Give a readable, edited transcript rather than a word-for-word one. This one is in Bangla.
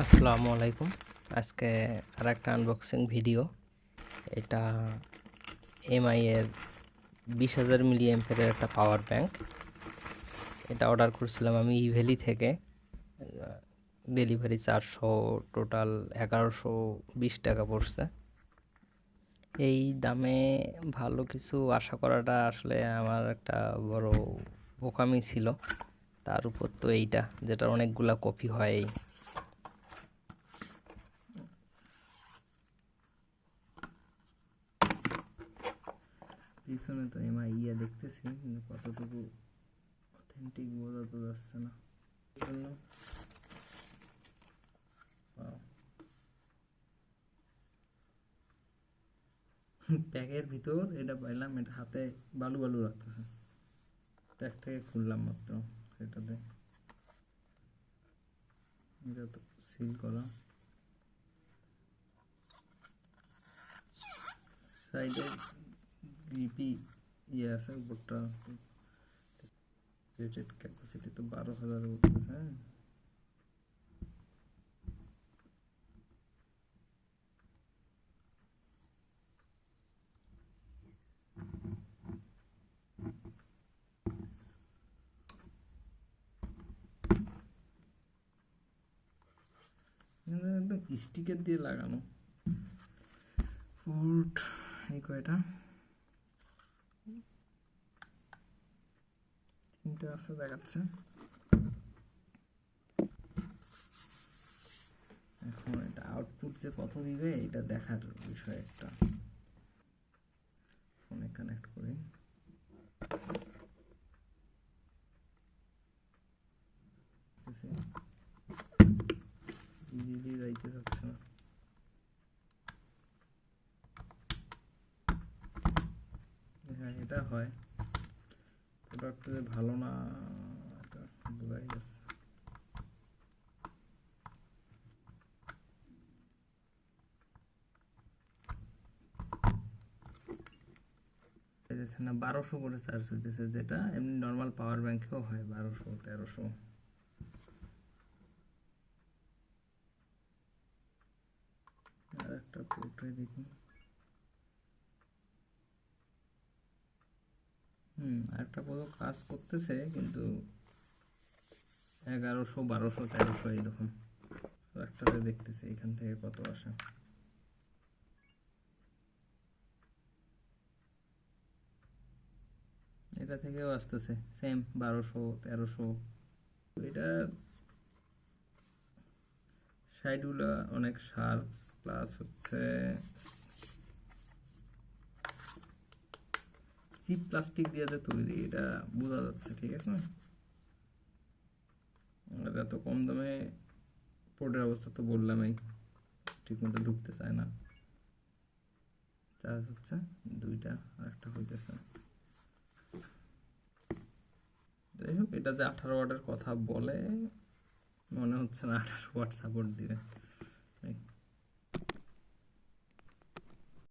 আসসালামু আলাইকুম। আজকে আরেকটা আনবক্সিং ভিডিও। এটা এমআই এর 20,000 মিলি অ্যাম্পিয়ারের একটা পাওয়ার ব্যাংক। এটা অর্ডার করছিলাম আমি ইভ্যালি থেকে। ডেলিভারি 400, টোটাল 1120 টাকা পড়ছে। এই দামে ভালো কিছু আশা করাটা আসলে আমার একটা বড় বোকামি ছিল। তার উপর তো এইটা, যেটার অনেকগুলা কপি হয়। পিছনে তো এমআই দেখতেছি, কিন্তু কতটুকু অথেন্টিক বোঝা তো যাচ্ছে না। জন্য প্যাকের ভিতর এটা পাইলাম, এটা হাতে বালু বালু রাখতেছে। প্যাক থেকে খুললাম মাত্র, সেটাতে এটা তো সিল করা। সাইডে গ্রিপি আছে, উপরটা রেটেড ক্যাপাসিটি তো 12,000 বলতেছে। হ্যাঁ, একদম স্টিকার দিয়ে লাগানো। পোর্ট এই কয়টা, তিনটা আছে দেখাচ্ছে। এখন এটা আউটপুট যে কত দিবে এটা দেখার বিষয় একটা। ফোনে কানেক্ট করি। ইজিলি যাইতে যাচ্ছে না। হ্যাঁ, এটা হয়, প্রোডাক্ট যে ভালো না এটা বোঝাই যাচ্ছে। না, 1200 করে চার্জ হইতেছে, যেটা এমনি নর্মাল পাওয়ার ব্যাংকেও হয় 1200 1300। আর একটা পোর্টে দেখি। আরেকটা পুরো কাজ করতেছে, কিন্তু 1100 1200 1300 এইরকম। একটাতে দেখতেছি এখান থেকে কত আসে। এটা থেকেও আসতেছে সেম 1200 1300। এটা সাইডগুলো অনেক শার্প, প্লাস হচ্ছে চিপ প্লাস্টিক দিয়ে যে তৈরি, এটা বোঝা যাচ্ছে। ঠিক আছে, আর এত কম দামে পোর্টের অবস্থা তো বললামই, ঠিক মতো ঢুকতে চায় না। চার্জ হচ্ছে দুইটা, আর একটা হইতেছে। যাই হোক, এটা যে 18 ওয়াটের কথা বলে, মনে হচ্ছে না 18 ওয়াট সাপোর্ট দিবে।